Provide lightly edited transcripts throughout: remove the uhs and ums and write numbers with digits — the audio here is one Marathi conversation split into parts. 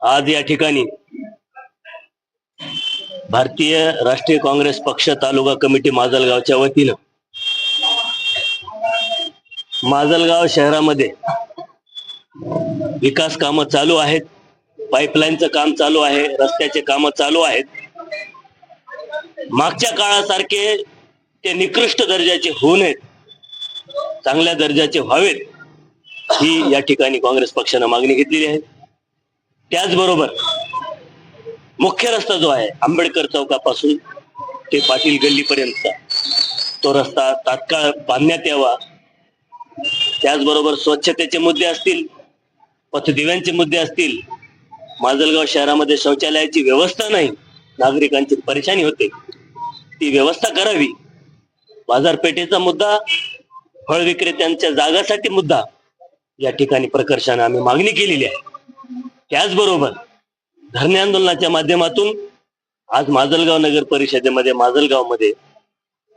आज या ठिकाणी भारतीय राष्ट्रीय काँग्रेस पक्ष तालुका कमिटी माजलगावच्या वतीनं माजलगाव शहरामध्ये विकास कामं चालू आहेत, पाईपलाईनचं काम चालू आहे, रस्त्याचे कामं चालू आहेत. मागच्या काळासारखे ते निकृष्ट दर्जाचे होऊ नयेत, चांगल्या दर्जाचे व्हावेत, ही या ठिकाणी काँग्रेस पक्षानं मागणी घेतलेली आहे. त्याचबरोबर मुख्य रस्ता जो आहे आंबेडकर चौकापासून ते पाटील गल्लीपर्यंतचा तो रस्ता तात्काळ बांधण्यात यावा. त्याचबरोबर स्वच्छतेचे मुद्दे असतील, पथदिव्यांचे मुद्दे असतील, माजलगाव शहरामध्ये शौचालयाची व्यवस्था नाही, नागरिकांची परेशानी होते, ती व्यवस्था करावी. बाजारपेठेचा मुद्दा, फळ विक्रेत्यांच्या जागासाठी मुद्दा या ठिकाणी प्रकर्षाने आम्ही मागणी केलेली आहे. त्याचबरोबर धरणे आंदोलनाच्या माध्यमातून आज माजलगाव नगर परिषदेमध्ये माजलगावमध्ये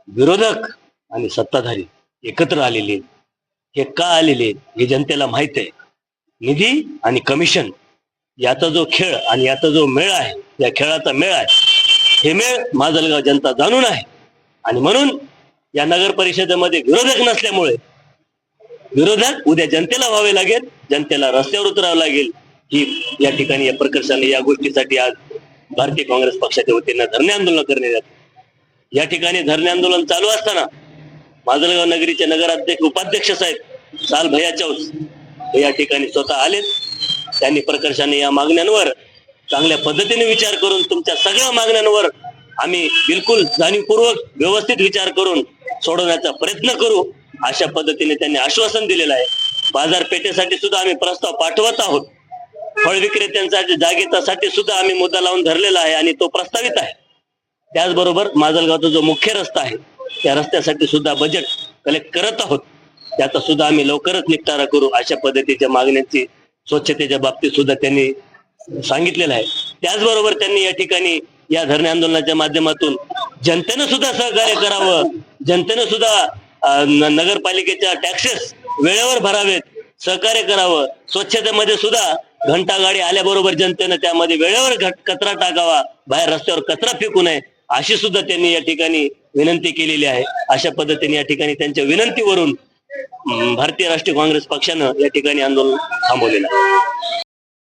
विरोधक आणि सत्ताधारी एकत्र आलेले. हे का आलेले हे जनतेला माहित आहे. निधी आणि कमिशन याचा जो खेळ आणि याचा जो मेळ आहे, या खेळाचा मेळ आहे, हे मेळ माजलगाव जनता जाणून आहे. आणि म्हणून या नगर परिषदेमध्ये विरोधक नसल्यामुळे विरोधक उद्या जनतेला व्हावे लागेल, जनतेला रस्त्यावर उतरावं लागेल. ही या ठिकाणी या प्रकर्षाने या गोष्टीसाठी आज भारतीय काँग्रेस पक्षाच्या वतीनं धरणे आंदोलन करण्यात येतात. या ठिकाणी धरणे आंदोलन चालू असताना माजलगाव नगरीचे नगराध्यक्ष उपाध्यक्ष साहेब साल भैया चौस हे या ठिकाणी स्वतः आलेत. त्यांनी प्रकर्षाने या मागण्यांवर चांगल्या पद्धतीने विचार करून तुमच्या सगळ्या मागण्यांवर आम्ही बिलकुल जाणीवपूर्वक व्यवस्थित विचार करून सोडवण्याचा प्रयत्न करू, अशा पद्धतीने त्यांनी आश्वासन दिलेलं आहे. बाजारपेठेसाठी सुद्धा आम्ही प्रस्ताव पाठवत आहोत. फळ विक्रेत्यांच्या जागेसाठी सुद्धा आम्ही मुद्दा लावून धरलेला आहे आणि तो प्रस्तावित आहे. त्याचबरोबर माजलगावचा जो मुख्य रस्ता आहे त्या रस्त्यासाठी सुद्धा बजेट कलेक्ट करत आहोत, त्याचा सुद्धा आम्ही लवकरच निपटारा करू, अशा पद्धतीच्या मागण्यांची स्वच्छतेच्या बाबतीत सुद्धा त्यांनी सांगितलेलं आहे. त्याचबरोबर त्यांनी या ठिकाणी या धरणे आंदोलनाच्या माध्यमातून जनतेनं सुद्धा सहकार्य करावं, जनतेनं सुद्धा नगरपालिकेच्या टॅक्सेस वेळेवर भरावेत, सहकार्य करावं. स्वच्छतेमध्ये सुद्धा घंटा गाडी आल्याबरोबर जनतेनं त्यामध्ये वेळेवर कचरा टाकावा, बाहेर रस्त्यावर कचरा फेकू नये, अशी सुद्धा त्यांनी या ठिकाणी विनंती केलेली आहे. अशा पद्धतीने या ठिकाणी त्यांच्या विनंतीवरून भारतीय राष्ट्रीय काँग्रेस पक्षानं या ठिकाणी आंदोलन थांबवलेलं आहे.